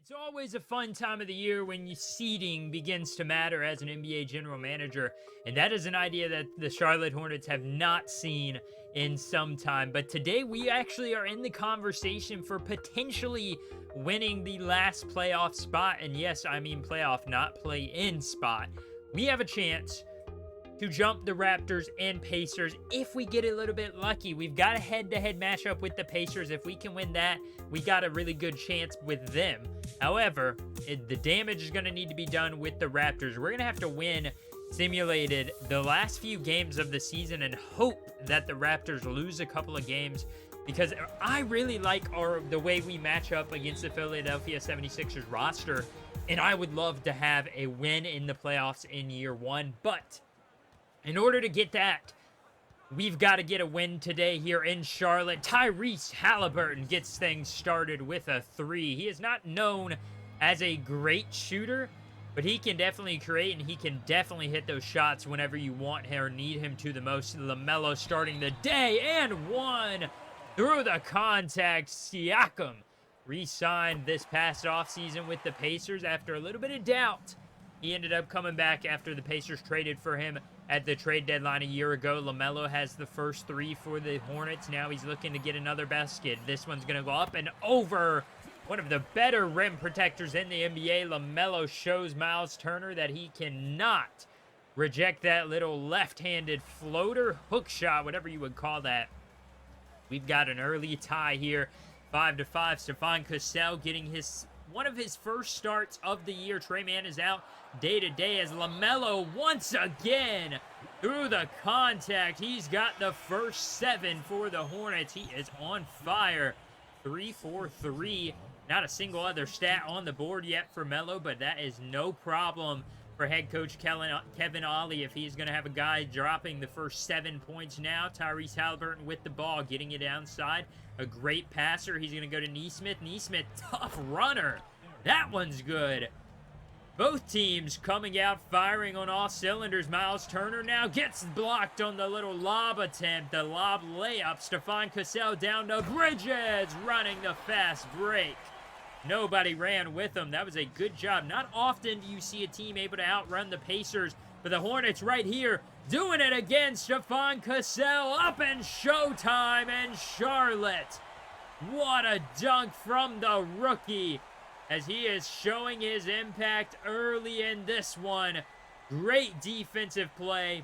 It's always a fun time of the year when seeding begins to matter as an NBA general manager, and that is an idea that the Charlotte Hornets have not seen in some time. But today we actually are in the conversation for potentially winning the last playoff spot, and yes, I mean playoff, not play-in spot. We have a chance to jump the Raptors and Pacers if we get a little bit lucky. We've got a head-to-head matchup with the Pacers. If we can win that, we got a really good chance with them. However, the damage is going to need to be done with the Raptors. We're going to have to win simulated the last few games of the season and hope that the Raptors lose a couple of games, because I really like the way we match up against the Philadelphia 76ers roster, and I would love to have a win in the playoffs in year one. But in order to get that, we've got to get a win today here in Charlotte. Tyrese Halliburton gets things started with a three. He is not known as a great shooter, but he can definitely create, and he can definitely hit those shots whenever you want him or need him to the most. LaMelo starting the day, and one through the contact. Siakam re-signed this past offseason with the Pacers after a little bit of doubt. He ended up coming back after the Pacers traded for him at the trade deadline a year ago. LaMelo has the first three for the Hornets. Now he's looking to get another basket. This one's going to go up and over. One of the better rim protectors in the NBA. LaMelo shows Miles Turner that he cannot reject that little left-handed floater, hook shot, whatever you would call that. We've got an early tie here, 5-5. Stephon Cassell getting one of his first starts of the year. Trey Mann is out day-to-day as LaMelo once again through the contact. He's got the first 7 for the Hornets. He is on fire. 3 for 3. Not a single other stat on the board yet for Melo, but that is no problem for head coach Kevin Ollie if he's going to have a guy dropping the first 7 points now. Tyrese Halliburton with the ball, getting it outside. A great passer. He's going to go to Nesmith. Nesmith, tough runner. That one's good. Both teams coming out firing on all cylinders. Miles Turner now gets blocked on the little lob attempt. The lob layup. Stephon Cassell down to Bridges, running the fast break. Nobody ran with him. That was a good job. Not often do you see a team able to outrun the Pacers, but the Hornets right here doing it again. Stephon Cassell up in showtime, and Charlotte. What a dunk from the rookie as he is showing his impact early in this one. Great defensive play.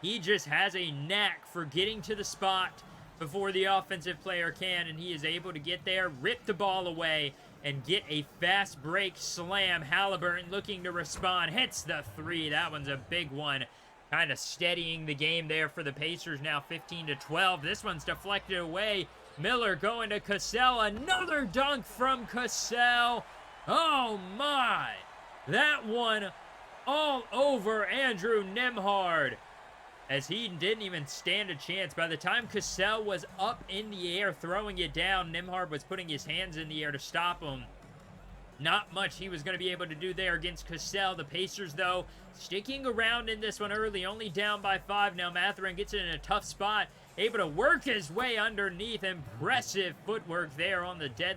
He just has a knack for getting to the spot before the offensive player can, and he is able to get there, rip the ball away, and get a fast break slam. Halliburton looking to respond, hits the three. That one's a big one. Kind of steadying the game there for the Pacers, now 15-12. This one's deflected away. Miller going to Cassell. Another dunk from Cassell. Oh my! That one all over Andrew Nembhard, as he didn't even stand a chance. By the time Cassell was up in the air throwing it down, Nembhard was putting his hands in the air to stop him. Not much he was going to be able to do there against Cassell. The Pacers, though, sticking around in this one early, only down by 5. Now Mathurin gets it in a tough spot, able to work his way underneath. Impressive footwork there on the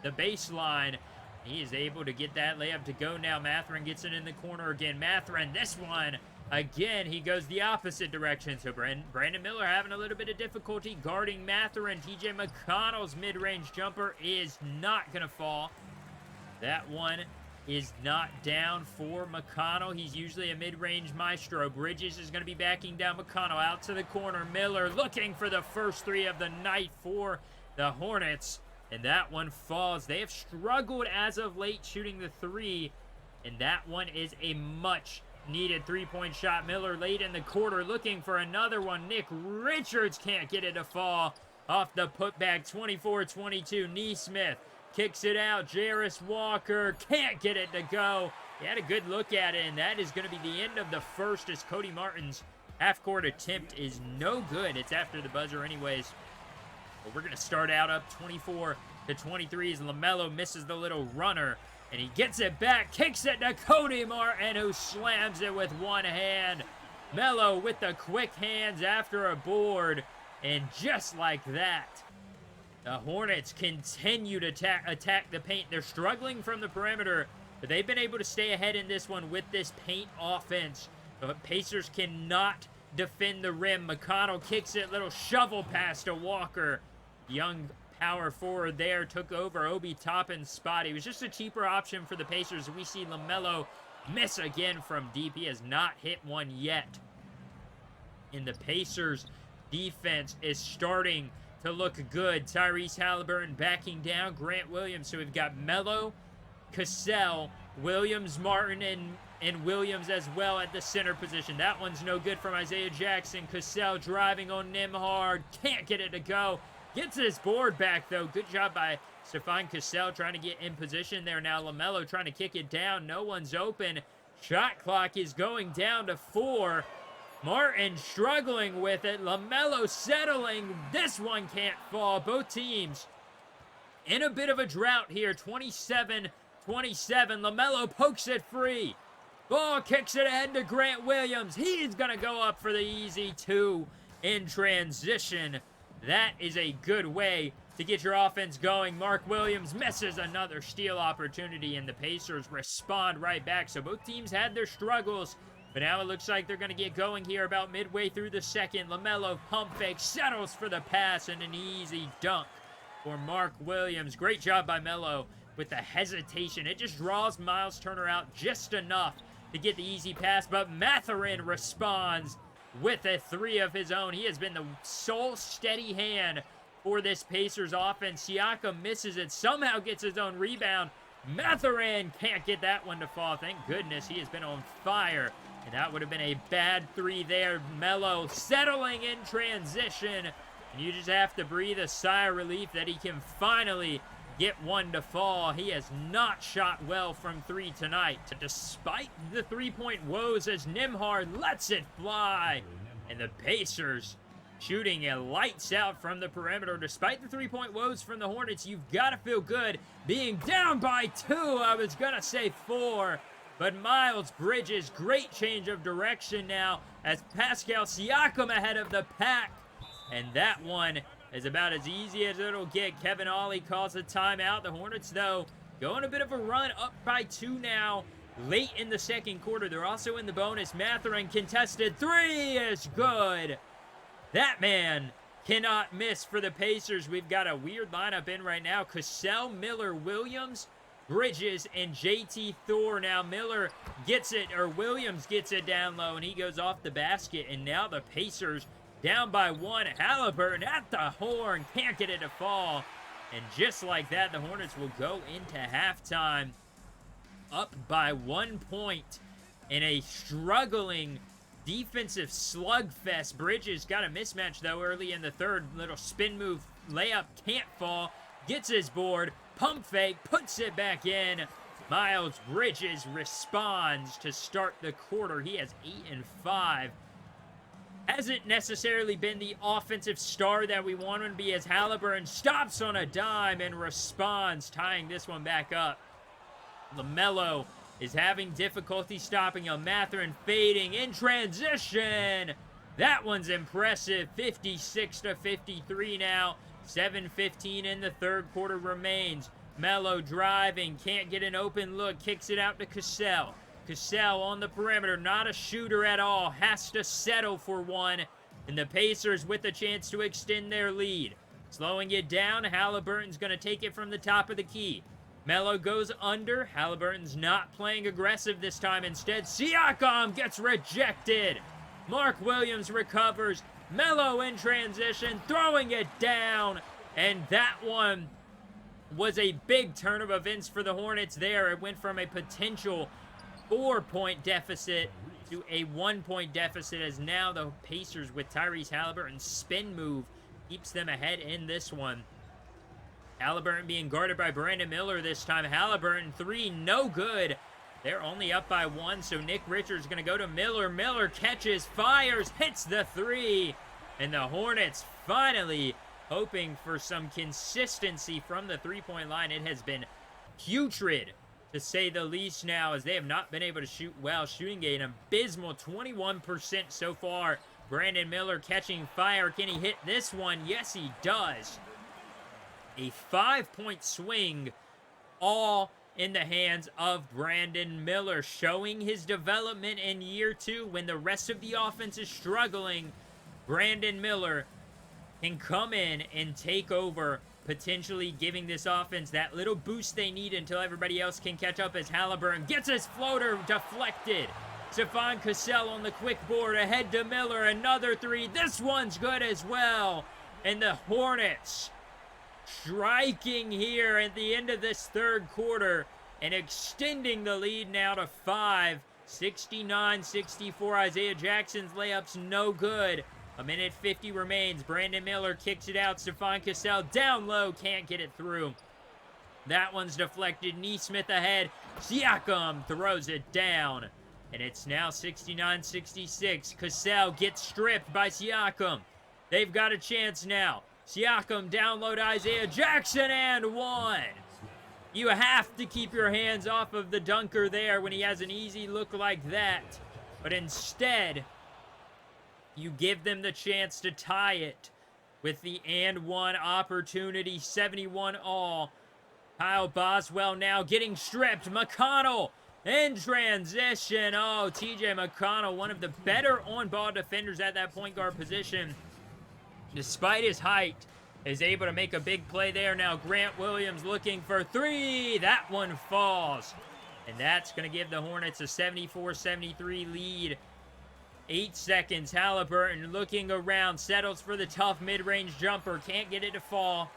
baseline. He is able to get that layup to go now. Mathurin gets it in the corner again. Mathurin, this one, again, he goes the opposite direction. So Brandon Miller having a little bit of difficulty guarding Mathurin. TJ McConnell's mid-range jumper is not going to fall. That one is not down for McConnell. He's usually a mid-range maestro. Bridges is going to be backing down McConnell out to the corner. Miller looking for the first 3 of the night for the Hornets, and that one falls. They have struggled as of late shooting the 3, and that one is a much needed 3-point shot. Miller late in the quarter looking for another one. Nick Richards can't get it to fall off the putback. 24-22. Nesmith kicks it out. Jarris Walker can't get it to go. He had a good look at it, and that is going to be the end of the first, as Cody Martin's half-court attempt is no good. It's after the buzzer anyways. But we're going to start out up 24-23 as LaMelo misses the little runner, and he gets it back, kicks it to Cody Martin, who slams it with one hand. Melo with the quick hands after a board, and just like that, The Hornets continue to attack the paint. They're struggling from the perimeter, but they've been able to stay ahead in this one with this paint offense. The Pacers cannot defend the rim. McConnell kicks it, little shovel pass to Walker. Young power forward there took over Obi Toppin's spot. He was just a cheaper option for the Pacers. We see LaMelo miss again from deep. He has not hit one yet. And the Pacers defense is starting to look good. Tyrese Halliburton backing down Grant Williams. So we've got Melo, Cassell, Williams, Martin, and Williams as well at the center position. That one's no good from Isaiah Jackson. Cassell driving on Nembhard. Can't get it to go. Gets his board back, though. Good job by Stephon Cassell trying to get in position there. Now LaMelo trying to kick it down. No one's open. Shot clock is going down to 4. Martin struggling with it. LaMelo settling. This one can't fall. Both teams in a bit of a drought here. 27-27. LaMelo pokes it free. Ball kicks it ahead to Grant Williams. He's going to go up for the easy 2 in transition. That is a good way to get your offense going. Mark Williams misses another steal opportunity, and the Pacers respond right back. So both teams had their struggles, but now it looks like they're going to get going here about midway through the second. LaMelo pump fake, settles for the pass, and an easy dunk for Mark Williams. Great job by Melo with the hesitation. It just draws Miles Turner out just enough to get the easy pass, but Mathurin responds with a 3 of his own. He has been the sole steady hand for this Pacers offense. Siakam misses it, somehow gets his own rebound. Mathurin can't get that one to fall. Thank goodness, he has been on fire. And that would have been a bad 3 there. Melo settling in transition. And you just have to breathe a sigh of relief that he can finally get one to fall. He has not shot well from 3 tonight. Despite the 3-point woes as Nembhard lets it fly. And the Pacers shooting a lights out from the perimeter. Despite the 3-point woes from the Hornets, you've got to feel good being down by 2. I was going to say 4. But Miles Bridges, great change of direction now as Pascal Siakam ahead of the pack. And that one is about as easy as it'll get. Kevin Ollie calls a timeout. The Hornets, though, go on a bit of a run, up by 2 now. Late in the second quarter, they're also in the bonus. Mathurin contested 3 is good. That man cannot miss for the Pacers. We've got a weird lineup in right now. Cassell, Miller, Williams, Bridges, and JT Thor. Now Miller gets it, or Williams gets it down low, and he goes off the basket. And now the Pacers down by 1. Halliburton at the horn, can't get it to fall. And just like that, the Hornets will go into halftime up by 1 point in a struggling defensive slugfest. Bridges got a mismatch, though, early in the third. Little spin move, layup, can't fall. Gets his board, pump fake, puts it back in. Miles Bridges responds to start the quarter. He has 8 and 5. Hasn't necessarily been the offensive star that we want him to be, as Halliburton stops on a dime and responds, tying this one back up. LaMelo is having difficulty stopping him. Mathurin fading in transition. That one's impressive. 56-53 now. 7:15 in the third quarter remains. Melo driving, can't get an open look, kicks it out to Cassell. Cassell on the perimeter, not a shooter at all, has to settle for one. And the Pacers with a chance to extend their lead. Slowing it down, Halliburton's going to take it from the top of the key. Melo goes under. Halliburton's not playing aggressive this time. Instead, Siakam gets rejected. Mark Williams recovers. Melo in transition, throwing it down. And that one was a big turn of events for the Hornets there. It went from a potential 4-point deficit to a 1-point deficit, as now the Pacers with Tyrese Halliburton's spin move keeps them ahead in this one. Halliburton being guarded by Brandon Miller this time. Halliburton 3, no good. They're only up by 1, so Nick Richards going to go to Miller. Miller catches, fires, hits the 3. And the Hornets finally hoping for some consistency from the 3-point line. It has been putrid, to say the least now, as they have not been able to shoot well. Shooting an abysmal 21% so far. Brandon Miller catching fire. Can he hit this one? Yes, he does. A 5-point swing, all in the hands of Brandon Miller, showing his development in year 2 when the rest of the offense is struggling. Brandon Miller can come in and take over, potentially giving this offense that little boost they need until everybody else can catch up as Halliburton gets his floater deflected. Stephon Cassell on the quick board, ahead to Miller, another 3. This one's good as well. And the Hornets striking here at the end of this third quarter and extending the lead now to 5. 69-64. Isaiah Jackson's layup's no good. A minute 50 remains. Brandon Miller kicks it out. Stephon Cassell down low. Can't get it through. That one's deflected. Nesmith ahead. Siakam throws it down. And it's now 69-66. Cassell gets stripped by Siakam. They've got a chance now. Siakam down low to Isaiah Jackson and 1. You have to keep your hands off of the dunker there when he has an easy look like that. But instead, you give them the chance to tie it with the and 1 opportunity. 71 all. Kyle Boswell now getting stripped. McConnell in transition. Oh, TJ McConnell, one of the better on-ball defenders at that point guard position, despite his height, is able to make a big play there. Now Grant Williams looking for 3. That one falls. And that's going to give the Hornets a 74-73 lead. 8 seconds. Halliburton looking around. Settles for the tough mid-range jumper. Can't get it to fall.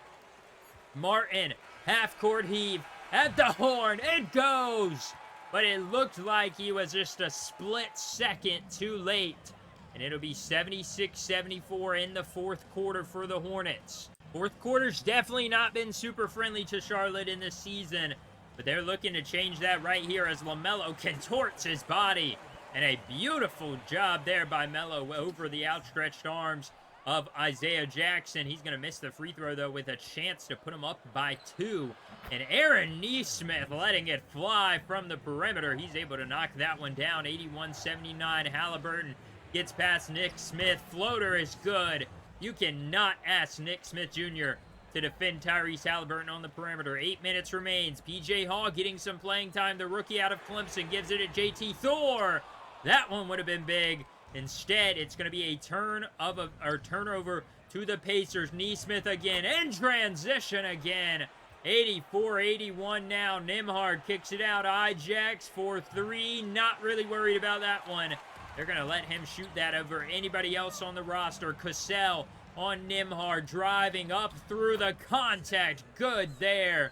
Martin, half-court heave at the horn. It goes. But it looked like he was just a split second too late. And it'll be 76-74 in the fourth quarter for the Hornets. Fourth quarter's definitely not been super friendly to Charlotte in this season, but they're looking to change that right here as LaMelo contorts his body. And a beautiful job there by Melo over the outstretched arms of Isaiah Jackson. He's going to miss the free throw, though, with a chance to put him up by 2. And Aaron Nesmith letting it fly from the perimeter. He's able to knock that one down. 81-79. Halliburton gets past Nick Smith. Floater is good. You cannot ask Nick Smith Jr. to defend Tyrese Halliburton on the perimeter. 8 minutes remains. PJ Hall getting some playing time. The rookie out of Clemson gives it to JT Thor. That one would have been big. Instead, it's going to be a turnover to the Pacers. Nesmith again in transition again. 84-81 now. Nembhard kicks it out. Ijax for 3. Not really worried about that one. They're going to let him shoot that over anybody else on the roster. Cassell on Nembhard, driving up through the contact. Good there,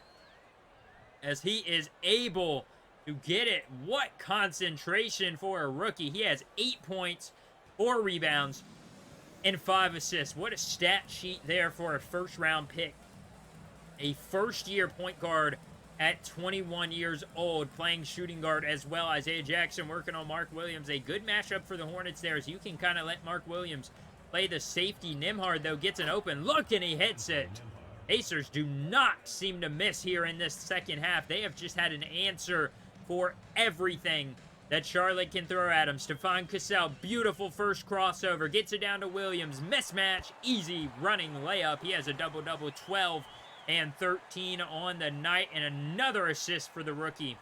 as he is able to get it. What concentration for a rookie. He has 8 points, 4 rebounds, and 5 assists. What a stat sheet there for a first-round pick. A first-year point guard at 21 years old, playing shooting guard as well. Isaiah Jackson working on Mark Williams. A good matchup for the Hornets there, as you can kind of let Mark Williams play the safety. Nembhard, though, gets an open look, and he hits it. Pacers do not seem to miss here in this second half. They have just had an answer for everything that Charlotte can throw at him. Stephon Cassell, beautiful first crossover. Gets it down to Williams. Mismatch, easy running layup. He has a double-double, 12 and 13 on the night, and another assist for the rookie,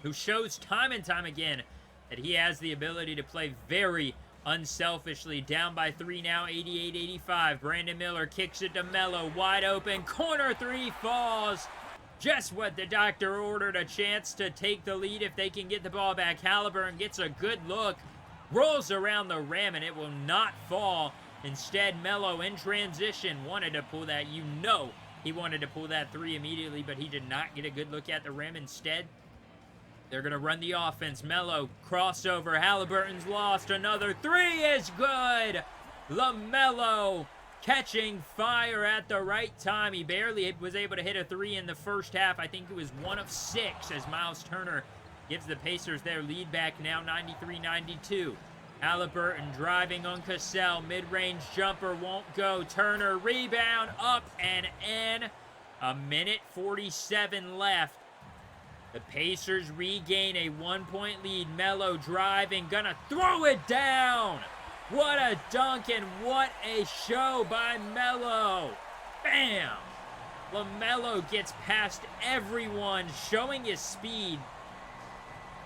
who shows time and time again that he has the ability to play very unselfishly. Down by 3 now, 88-85. Brandon Miller kicks it to Melo, wide open, corner 3 falls. Just what the doctor ordered, a chance to take the lead if they can get the ball back. Halliburton gets a good look, rolls around the rim, and it will not fall. Instead, Melo in transition wanted to pull that. You know he wanted to pull that 3 immediately, but he did not get a good look at the rim. Instead, they're going to run the offense. Melo, crossover. Halliburton's lost. Another 3 is good. LaMelo catching fire at the right time. He barely was able to hit a 3 in the first half. I think it was 1 of 6 as Miles Turner gives the Pacers their lead back now, 93-92. Halliburton driving on Cassell. Mid-range jumper won't go. Turner rebound, up and in. A minute 47 left. The Pacers regain a 1-point lead. Melo driving, gonna throw it down. What a dunk and what a show by Melo. Bam! LaMelo gets past everyone, showing his speed.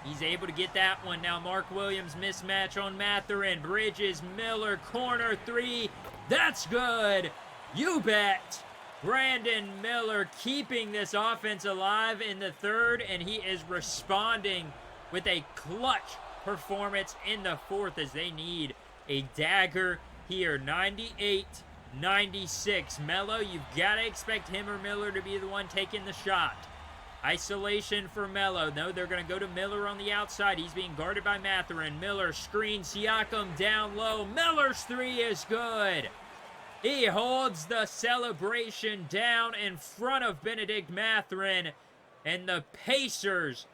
He's able to get that one. Now Mark Williams mismatch on Mathurin. Bridges, Miller, corner three. That's good. You bet. Brandon Miller keeping this offense alive in the third, and he is responding with a clutch performance in the fourth as they need a dagger here. 98-96. Melo, you've got to expect him or Miller to be the one taking the shot. Isolation for Melo. No, they're going to go to Miller on the outside. He's being guarded by Mathurin. Miller screen. Siakam down low. Miller's three is good. He holds the celebration down in front of Benedict Mathurin. And the Pacers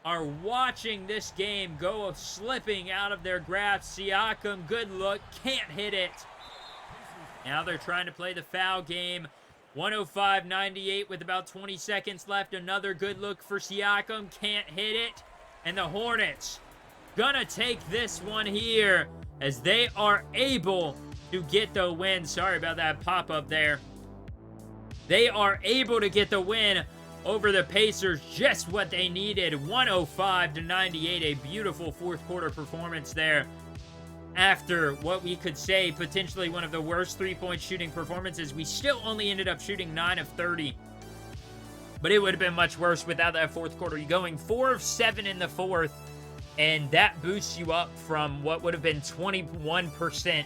are watching this game go slipping out of their grasp. Siakam, good look. Can't hit it. Now they're trying to play the foul game. 105-98 with about 20 seconds left. Another good look for Siakam. Can't hit it. And the Hornets gonna take this one here as they are able to get the win. Sorry about that pop-up there. They are able to get the win over the Pacers. Just what they needed. 105-98. A beautiful fourth quarter performance there. After what we could say potentially one of the worst three-point shooting performances, we still only ended up shooting 9 of 30. But it would have been much worse without that fourth quarter. You're going 4 of 7 in the fourth, and that boosts you up from what would have been 21%.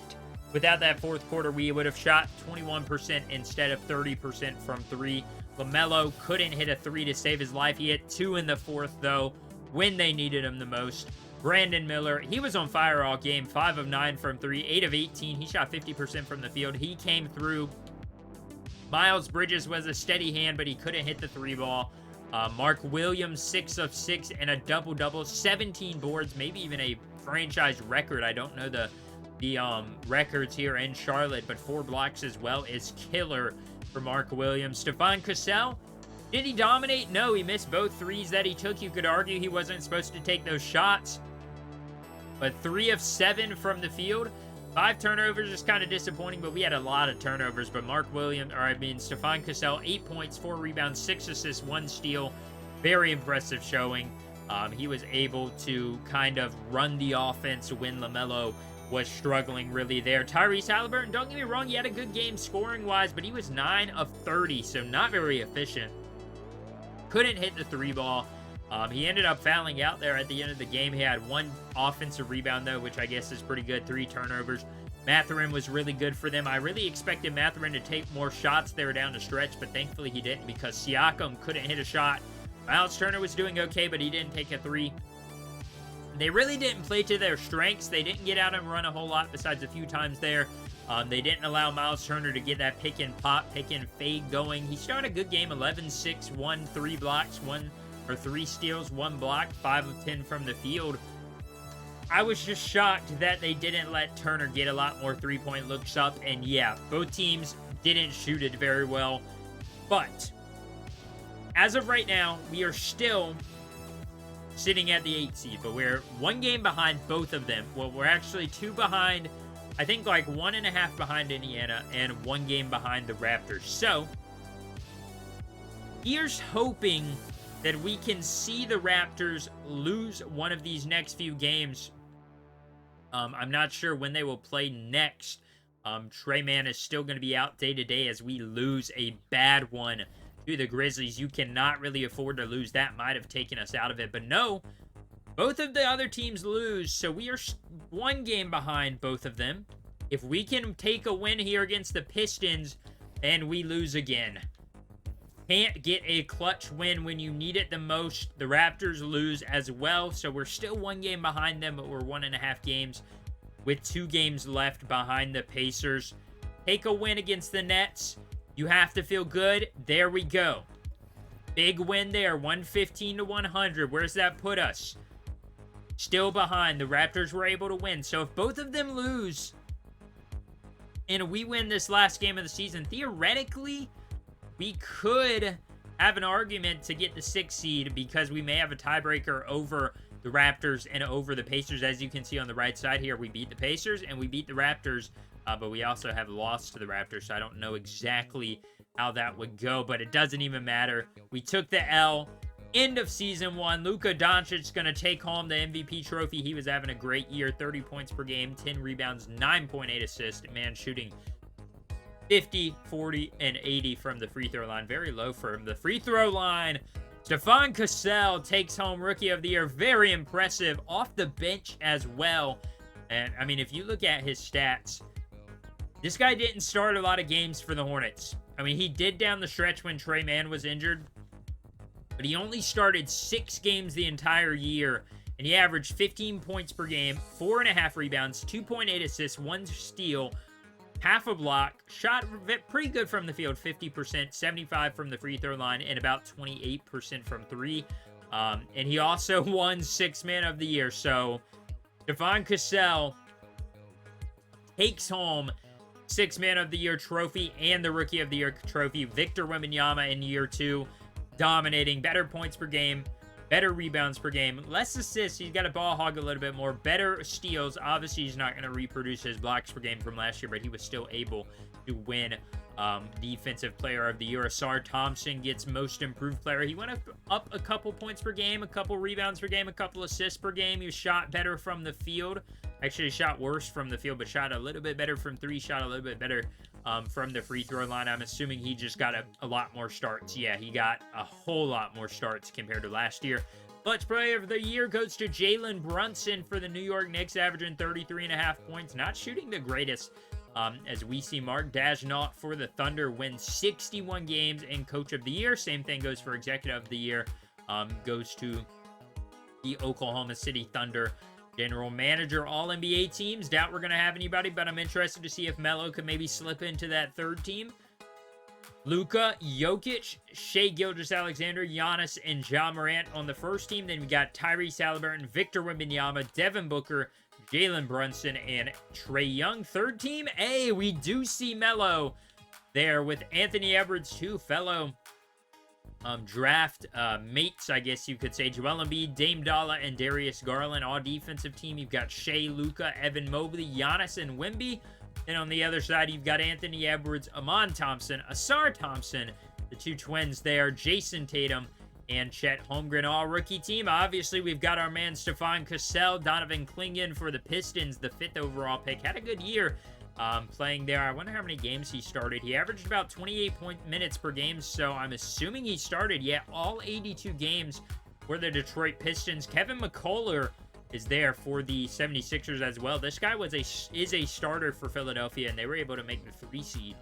Without that fourth quarter, we would have shot 21% instead of 30% from 3. LaMelo couldn't hit a 3 to save his life. He hit 2 in the fourth, though, when they needed him the most. Brandon Miller, he was on fire all game. 5 of 9 from 3, 8 of 18. He shot 50% from the field. He came through. Miles Bridges was a steady hand, but he couldn't hit the 3 ball. Mark Williams, 6 of 6 and a double-double. 17 boards, maybe even a franchise record. I don't know the records here in Charlotte, but 4 blocks as well is killer for Mark Williams. Stephon Cassell, did he dominate? No, he missed both threes that he took. You could argue he wasn't supposed to take those shots. But 3 of 7 from the field. 5 turnovers is kind of disappointing, but we had a lot of turnovers. But Stephon Cassell, 8 points, 4 rebounds, 6 assists, 1 steal. Very impressive showing. He was able to kind of run the offense when LaMelo was struggling really there. Tyrese Haliburton, don't get me wrong, he had a good game scoring-wise, but he was 9 of 30, so not very efficient. Couldn't hit the 3 ball. He ended up fouling out there at the end of the game. He had 1 offensive rebound, though, which I guess is pretty good. 3 turnovers. Mathurin was really good for them. I really expected Mathurin to take more shots there down the stretch, but thankfully he didn't because Siakam couldn't hit a shot. Miles Turner was doing okay, but he didn't take a 3. They really didn't play to their strengths. They didn't get out and run a whole lot besides a few times there. They didn't allow Miles Turner to get that pick and pop, pick and fade going. He started a good game, 11, 6, 1, 3 blocks, 3 steals, 1 block, 5 of 10 from the field. I was just shocked that they didn't let Turner get a lot more three-point looks up. And yeah, both teams didn't shoot it very well. But as of right now, we are still sitting at the 8th seed, but we're 1 game behind both of them. Well, we're actually 2 behind, I think like 1.5 behind Indiana and 1 game behind the Raptors. So here's hoping that we can see the Raptors lose one of these next few games. I'm not sure when they will play next. Trey Mann is still going to be out day to day as we lose a bad one to the Grizzlies. You cannot really afford to lose. That might have taken us out of it. But no, both of the other teams lose. So we are 1 game behind both of them. If we can take a win here against the Pistons and we lose again. Can't get a clutch win when you need it the most. The Raptors lose as well. So we're still 1 game behind them, but we're 1.5 games with 2 games left behind the Pacers. Take a win against the Nets. You have to feel good. There we go. Big win there, 115-100. Where's that put us? Still behind. The Raptors were able to win. So if both of them lose and we win this last game of the season, theoretically, we could have an argument to get the 6th seed because we may have a tiebreaker over the Raptors and over the Pacers. As you can see on the right side here, we beat the Pacers and we beat the Raptors, but we also have lost to the Raptors, so I don't know exactly how that would go, but it doesn't even matter. We took the L. End of season 1. Luka Doncic's going to take home the MVP trophy. He was having a great year. 30 points per game, 10 rebounds, 9.8 assists. Man, shooting 50, 40, and 80 from the free throw line. Very low for him. The free throw line. Stephon Cassell takes home Rookie of the Year. Very impressive. Off the bench as well. And, I mean, if you look at his stats, this guy didn't start a lot of games for the Hornets. I mean, he did down the stretch when Trey Mann was injured, but he only started 6 games the entire year, and he averaged 15 points per game, 4.5 rebounds, 2.8 assists, 1 steal, half a block, shot pretty good from the field, 50%, 75 from the free throw line, and about 28% from 3. And he also won 6th Man of the Year. So Stephon Cassell takes home 6th Man of the Year trophy and the Rookie of the Year trophy. Victor Wembanyama in year 2, dominating, better points per game, better rebounds per game, less assists. He's got to ball hog a little bit more, better steals. Obviously, he's not going to reproduce his blocks per game from last year, but he was still able to win Defensive Player of the Year. Asar Thompson gets Most Improved Player. He went up a couple points per game, a couple rebounds per game, a couple assists per game. He shot better from the field. Actually, shot worse from the field, but shot a little bit better from 3, shot a little bit better from the free throw line. I'm assuming he just got a lot more starts. Yeah, he got a whole lot more starts compared to last year. Clutch Player of the Year goes to Jalen Brunson for the New York Knicks, averaging 33.5 points. Not shooting the greatest, as we see Mark Daigneault for the Thunder win 61 games and Coach of the Year. Same thing goes for Executive of the Year. Goes to the Oklahoma City Thunder. General Manager, all NBA teams. Doubt we're going to have anybody, but I'm interested to see if Melo could maybe slip into that 3rd team. Luka, Jokic, Shai Gilgeous-Alexander, Giannis, and Ja Morant on the 1st team. Then we got Tyrese Haliburton, Victor Wembanyama, Devin Booker, Jalen Brunson, and Trae Young. 3rd team, hey, we do see Melo there with Anthony Edwards, 2 fellow draft mates, I guess you could say. Joel Embiid, Dame Dalla, and Darius Garland. All defensive team. You've got Shea, Luka, Evan Mobley, Giannis, and Wemby. And on the other side, you've got Anthony Edwards, Amon Thompson, Asar Thompson, the 2 twins there, Jason Tatum, and Chet Holmgren. All rookie team. Obviously, we've got our man Stephon Cassell, Donovan Clingan for the Pistons, the 5th overall pick. Had a good year playing there. I wonder how many games he started. He averaged about 28 minutes per game, so I'm assuming he started, all 82 games for the Detroit Pistons. Kevin McCullough is there for the 76ers as well. This guy is a starter for Philadelphia, and they were able to make the 3 seed.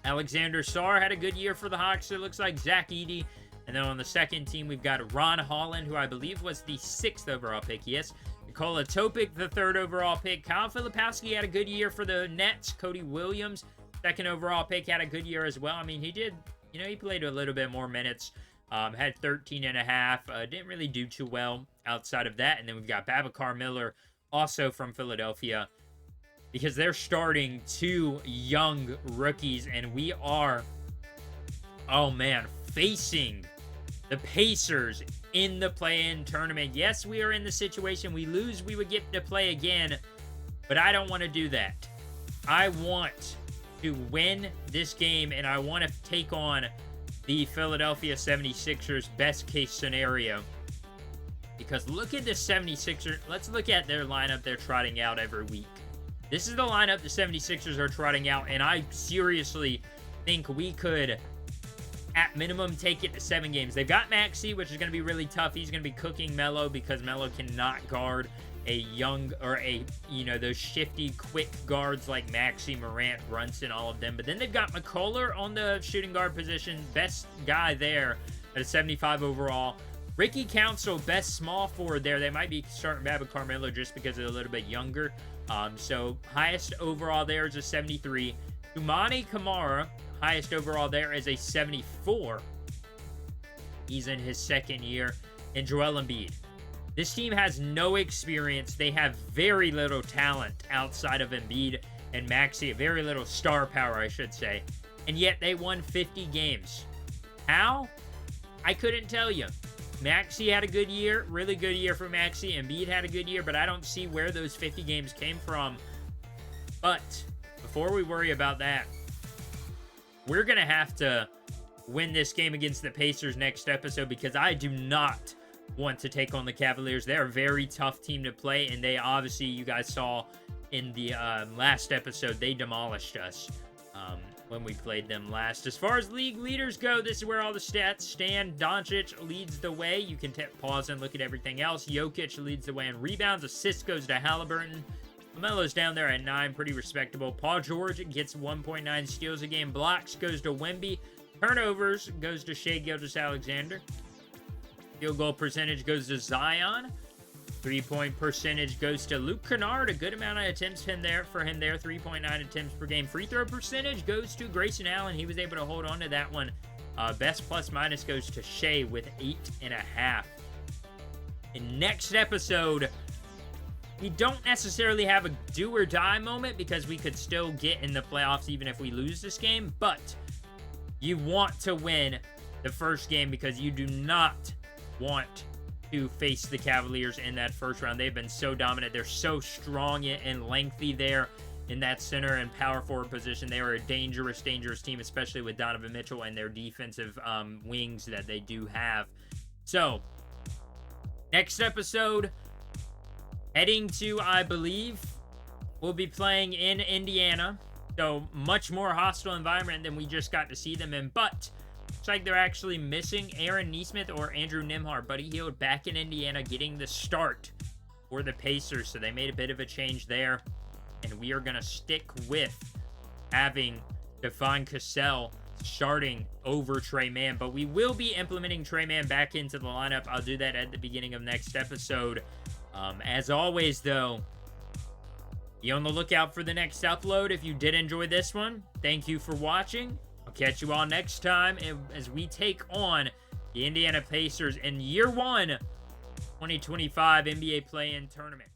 Alexander Sarr had a good year for the Hawks. It looks like Zach Edey. And then on the 2nd team, we've got Ron Holland, who I believe was the 6th overall pick. Yes. Nikola Topic, the 3rd overall pick. Kyle Filipowski had a good year for the Nets. Cody Williams, 2nd overall pick, had a good year as well. I mean, he did, he played a little bit more minutes. Had 13.5. Didn't really do too well outside of that. And then we've got Babacar Miller, also from Philadelphia, because they're starting 2 young rookies. And we are, facing the Pacers in the play-in tournament. Yes, we are in the situation. We lose, we would get to play again, but I don't want to do that. I want to win this game, and I want to take on the Philadelphia 76ers best case scenario. Because look at the 76ers. Let's look at their lineup they're trotting out every week. This is the lineup the 76ers are trotting out, and I seriously think we could, at minimum, take it to 7 games. They've got Maxey, which is going to be really tough. He's going to be cooking Melo because Melo cannot guard a young, or those shifty, quick guards like Maxey, Morant, Brunson, all of them. But then they've got McCullough on the shooting guard position. Best guy there at a 75 overall. Ricky Council, best small forward there. They might be starting Babacar Miller just because they're a little bit younger. So highest overall there is a 73. Umani Kamara, highest overall there is a 74. He's in his 2nd year. And Joel Embiid. This team has no experience. They have very little talent outside of Embiid and Maxey. Very little star power, I should say. And yet they won 50 games. How? I couldn't tell you. Maxey had a good year. Really good year for Maxey. Embiid had a good year, but I don't see where those 50 games came from. But before we worry about that, we're going to have to win this game against the Pacers next episode, because I do not want to take on the Cavaliers. They're a very tough team to play, and they obviously, you guys saw in the last episode, they demolished us when we played them last. As far as league leaders go, this is where all the stats stand. Doncic leads the way. You can pause and look at everything else. Jokic leads the way in rebounds. Assists goes to Halliburton. LaMelo's down there at 9, pretty respectable. Paul George gets 1.9 steals a game. Blocks goes to Wemby. Turnovers goes to Shai Gilgeous-Alexander. Field goal percentage goes to Zion. 3-point percentage goes to Luke Kennard. A good amount of attempts for him there. 3.9 attempts per game. Free throw percentage goes to Grayson Allen. He was able to hold on to that one. Best plus minus goes to Shai with 8.5. In next episode, we don't necessarily have a do or die moment, because we could still get in the playoffs even if we lose this game. But you want to win the first game, because you do not want to face the Cavaliers in that first round. They've been so dominant. They're so strong and lengthy there in that center and power forward position. They are a dangerous, dangerous team, especially with Donovan Mitchell and their defensive wings that they do have. So, next episode, heading to, I believe, we'll be playing in Indiana. So, much more hostile environment than we just got to see them in. But it's like they're actually missing Aaron Nesmith or Andrew Nembhard. Buddy Hield back in Indiana getting the start for the Pacers. So they made a bit of a change there. And we are going to stick with having Devon Cassell starting over Trey Mann. But we will be implementing Trey Mann back into the lineup. I'll do that at the beginning of next episode. As always, though, be on the lookout for the next upload. If you did enjoy this one, thank you for watching. I'll catch you all next time as we take on the Indiana Pacers in Year 1 2025 NBA Play-In Tournament.